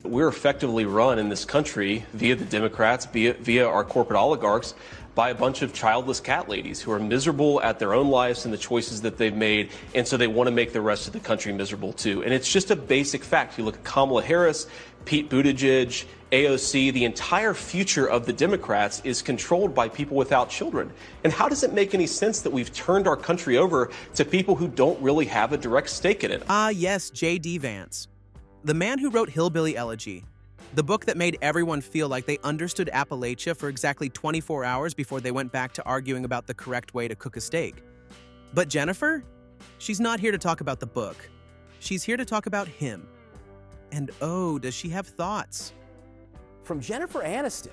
We're effectively run in this country via the Democrats, via our corporate oligarchs, by a bunch of childless cat ladies who are miserable at their own lives and the choices that they've made, and so they want to make the rest of the country miserable too. And it's just a basic fact. You look at Kamala Harris, Pete Buttigieg, AOC, the entire future of the Democrats is controlled by people without children. And how does it make any sense that we've turned our country over to people who don't really have a direct stake in it? Ah, yes, JD Vance. The man who wrote Hillbilly Elegy, the book that made everyone feel like they understood Appalachia for exactly 24 hours before they went back to arguing about the correct way to cook a steak. But Jennifer? She's not here to talk about the book. She's here to talk about him. And oh, does she have thoughts? From Jennifer Aniston,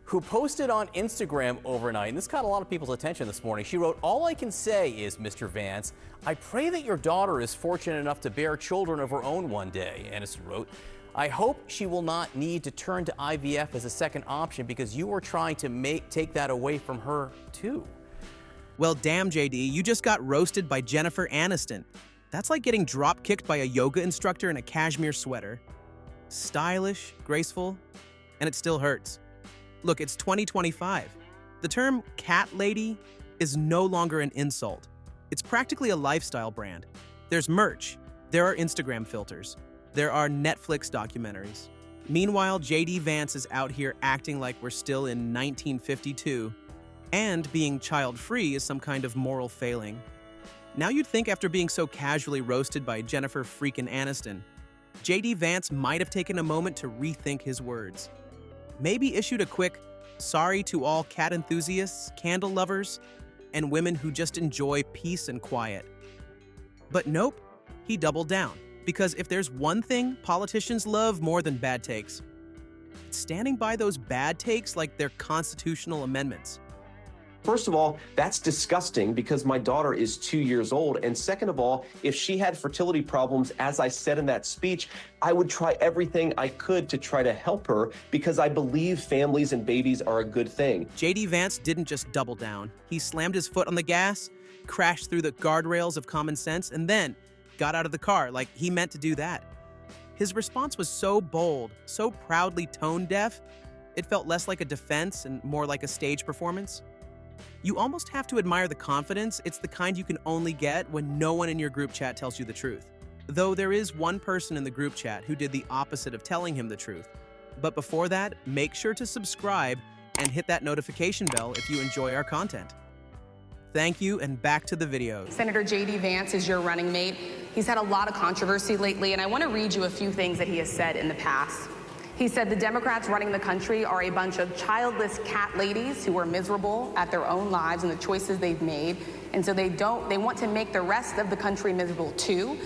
who posted on Instagram overnight, and this caught a lot of people's attention this morning. She wrote, "All I can say is, Mr. Vance, I pray that your daughter is fortunate enough to bear children of her own one day," Aniston wrote. "I hope she will not need to turn to IVF as a second option because you are trying to take that away from her too." Well, damn, JD, you just got roasted by Jennifer Aniston. That's like getting drop-kicked by a yoga instructor in a cashmere sweater. Stylish, graceful, and it still hurts. Look, it's 2025. The term cat lady is no longer an insult. It's practically a lifestyle brand. There's merch. There are Instagram filters. There are Netflix documentaries. Meanwhile, JD Vance is out here acting like we're still in 1952, and being child-free is some kind of moral failing. Now you'd think after being so casually roasted by Jennifer freaking Aniston, JD Vance might have taken a moment to rethink his words. Maybe issued a quick, sorry to all cat enthusiasts, candle lovers, and women who just enjoy peace and quiet. But nope, he doubled down. Because if there's one thing politicians love more than bad takes, it's standing by those bad takes like they're constitutional amendments. First of all, that's disgusting because my daughter is 2 years old. And second of all, if she had fertility problems, as I said in that speech, I would try everything I could to try to help her because I believe families and babies are a good thing. JD Vance didn't just double down. He slammed his foot on the gas, crashed through the guardrails of common sense, and then got out of the car like he meant to do that. His response was so bold, so proudly tone-deaf, it felt less like a defense and more like a stage performance. You almost have to admire the confidence. It's the kind you can only get when no one in your group chat tells you the truth. Though there is one person in the group chat who did the opposite of telling him the truth. But before that, make sure to subscribe and hit that notification bell if you enjoy our content. Thank you, and back to the video. Senator JD Vance is your running mate. He's had a lot of controversy lately, and I want to read you a few things that he has said in the past. He said the Democrats running the country are a bunch of childless cat ladies who are miserable at their own lives and the choices they've made, and so they want to make the rest of the country miserable too.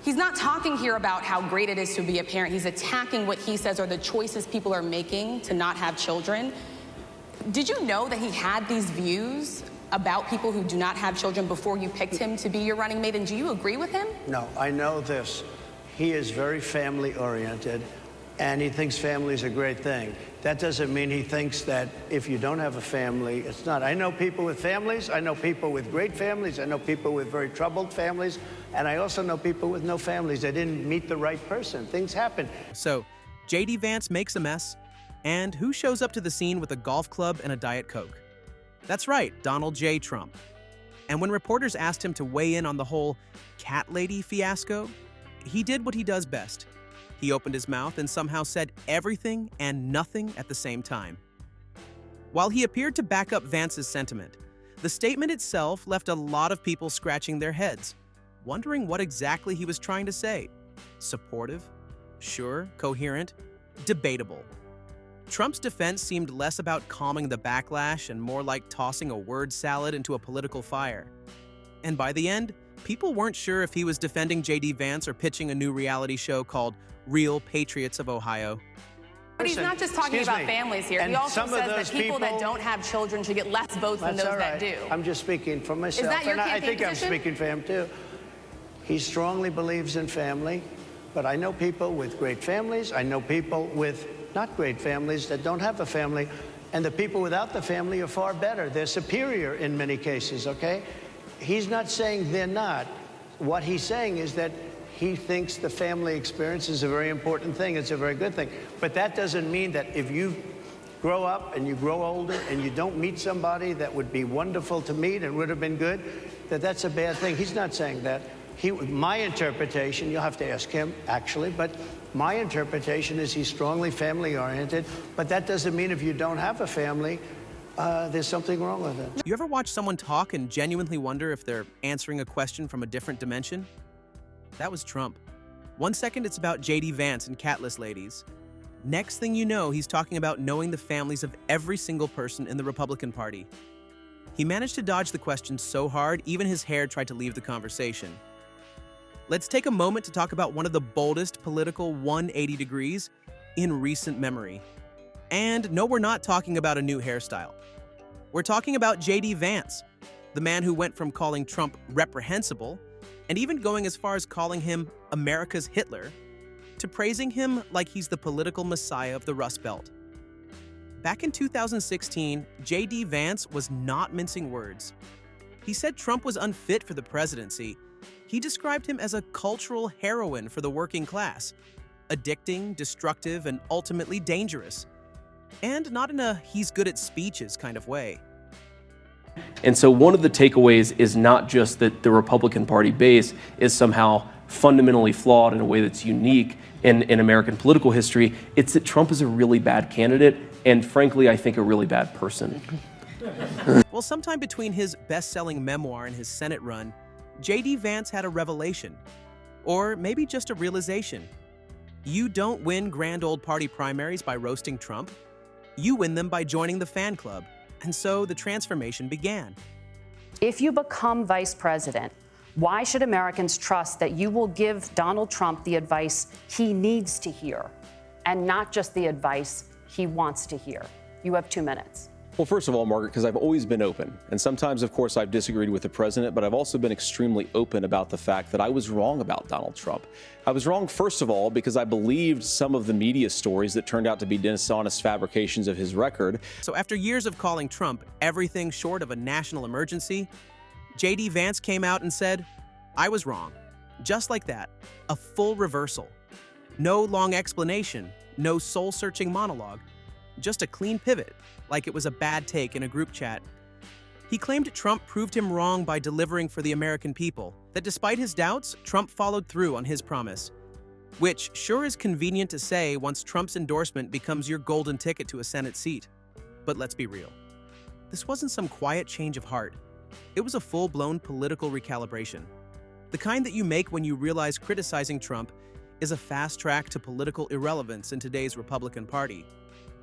He's not talking here about how great it is to be a parent. He's attacking what he says are the choices people are making to not have children. Did you know that he had these views about people who do not have children before you picked him to be your running mate, and do you agree with him? No, I know this. He is very family-oriented, and he thinks family is a great thing. That doesn't mean he thinks that if you don't have a family, it's not. I know people with families. I know people with great families. I know people with very troubled families. And I also know people with no families. They didn't meet the right person. Things happen. So, JD Vance makes a mess, and who shows up to the scene with a golf club and a Diet Coke? That's right, Donald J. Trump. And when reporters asked him to weigh in on the whole cat lady fiasco, he did what he does best. He opened his mouth and somehow said everything and nothing at the same time. While he appeared to back up Vance's sentiment, the statement itself left a lot of people scratching their heads, wondering what exactly he was trying to say. Supportive? Sure. Coherent? Debatable. Trump's defense seemed less about calming the backlash and more like tossing a word salad into a political fire. And by the end, people weren't sure if he was defending JD Vance or pitching a new reality show called Real Patriots of Ohio. But he's not just talking about families here. He also says that people that don't have children should get less votes than those that do. I'm just speaking for myself. Is that your campaign I think position? I'm speaking for him, too. He strongly believes in family, but I know people with great families. I know people with not great families that don't have a family, and the people without the family are far better. They're superior in many cases, okay? He's not saying they're not. What he's saying is that he thinks the family experience is a very important thing. It's a very good thing. But that doesn't mean that if you grow up and you grow older and you don't meet somebody that would be wonderful to meet and would have been good, that that's a bad thing. He's not saying that. My interpretation, you'll have to ask him, actually, but my interpretation is he's strongly family-oriented, but that doesn't mean if you don't have a family, there's something wrong with it. You ever watch someone talk and genuinely wonder if they're answering a question from a different dimension? That was Trump. 1 second it's about JD Vance and catless ladies. Next thing you know, he's talking about knowing the families of every single person in the Republican Party. He managed to dodge the question so hard, even his hair tried to leave the conversation. Let's take a moment to talk about one of the boldest political 180 degrees in recent memory. And no, we're not talking about a new hairstyle. We're talking about JD Vance, the man who went from calling Trump reprehensible and even going as far as calling him America's Hitler to praising him like he's the political messiah of the Rust Belt. Back in 2016, JD Vance was not mincing words. He said Trump was unfit for the presidency. He described him as a cultural heroin for the working class, addicting, destructive, and ultimately dangerous. And not in a he's good at speeches kind of way. And so one of the takeaways is not just that the Republican Party base is somehow fundamentally flawed in a way that's unique in American political history. It's that Trump is a really bad candidate and, frankly, I think a really bad person. Well, sometime between his best-selling memoir and his Senate run, JD Vance had a revelation. Or maybe just a realization. You don't win grand old party primaries by roasting Trump. You win them by joining the fan club. And so the transformation began. If you become vice president, why should Americans trust that you will give Donald Trump the advice he needs to hear and not just the advice he wants to hear? You have 2 minutes. Well, first of all, Margaret, because I've always been open. And sometimes, of course, I've disagreed with the president, but I've also been extremely open about the fact that I was wrong about Donald Trump. I was wrong, first of all, because I believed some of the media stories that turned out to be dishonest fabrications of his record. So after years of calling Trump everything short of a national emergency, JD Vance came out and said, I was wrong. Just like that, a full reversal. No long explanation, no soul-searching monologue, just a clean pivot, like it was a bad take in a group chat. He claimed Trump proved him wrong by delivering for the American people, that despite his doubts, Trump followed through on his promise. Which sure is convenient to say once Trump's endorsement becomes your golden ticket to a Senate seat. But let's be real. This wasn't some quiet change of heart. It was a full-blown political recalibration. The kind that you make when you realize criticizing Trump is a fast track to political irrelevance in today's Republican Party.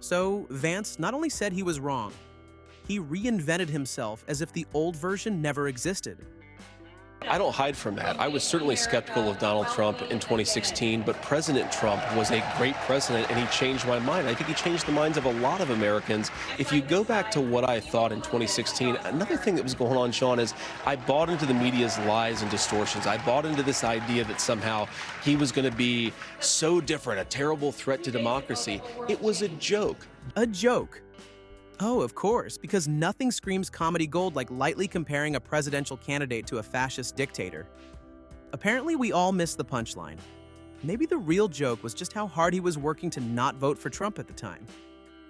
So Vance not only said he was wrong, he reinvented himself as if the old version never existed. I don't hide from that. I was certainly skeptical of Donald Trump in 2016, but President Trump was a great president, and he changed my mind. I think he changed the minds of a lot of Americans. If you go back to what I thought in 2016, another thing that was going on, Sean, is I bought into the media's lies and distortions. I bought into this idea that somehow he was going to be so different, a terrible threat to democracy. It was a joke. A joke. Oh, of course, because nothing screams comedy gold like lightly comparing a presidential candidate to a fascist dictator. Apparently, we all missed the punchline. Maybe the real joke was just how hard he was working to not vote for Trump at the time.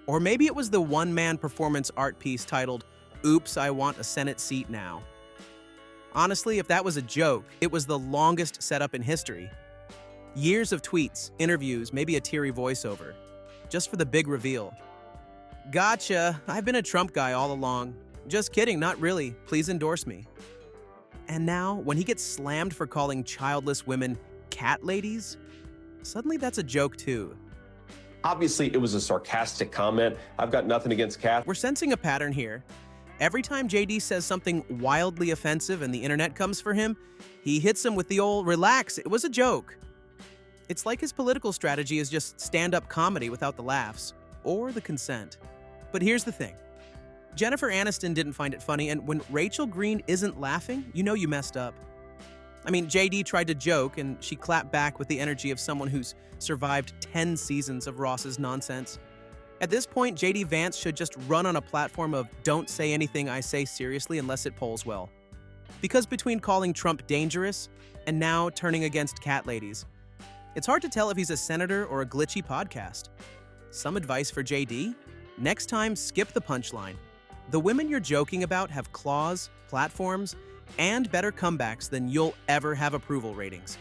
Or maybe it was the one-man performance art piece titled, Oops, I Want a Senate Seat Now. Honestly, if that was a joke, it was the longest setup in history. Years of tweets, interviews, maybe a teary voiceover, just for the big reveal. Gotcha, I've been a Trump guy all along. Just kidding, not really. Please endorse me. And now, when he gets slammed for calling childless women cat ladies, suddenly that's a joke too. Obviously, it was a sarcastic comment. I've got nothing against Kath. We're sensing a pattern here. Every time JD says something wildly offensive and the internet comes for him, he hits him with the old relax, it was a joke. It's like his political strategy is just stand-up comedy without the laughs or the consent. But here's the thing. Jennifer Aniston didn't find it funny, and when Rachel Green isn't laughing, you know you messed up. I mean, JD tried to joke, and she clapped back with the energy of someone who's survived 10 seasons of Ross's nonsense. At this point, JD Vance should just run on a platform of don't say anything I say seriously unless it polls well. Because between calling Trump dangerous and now turning against cat ladies. It's hard to tell if he's a senator or a glitchy podcast. Some advice for JD? Next time, skip the punchline. The women you're joking about have claws, platforms, and better comebacks than you'll ever have approval ratings.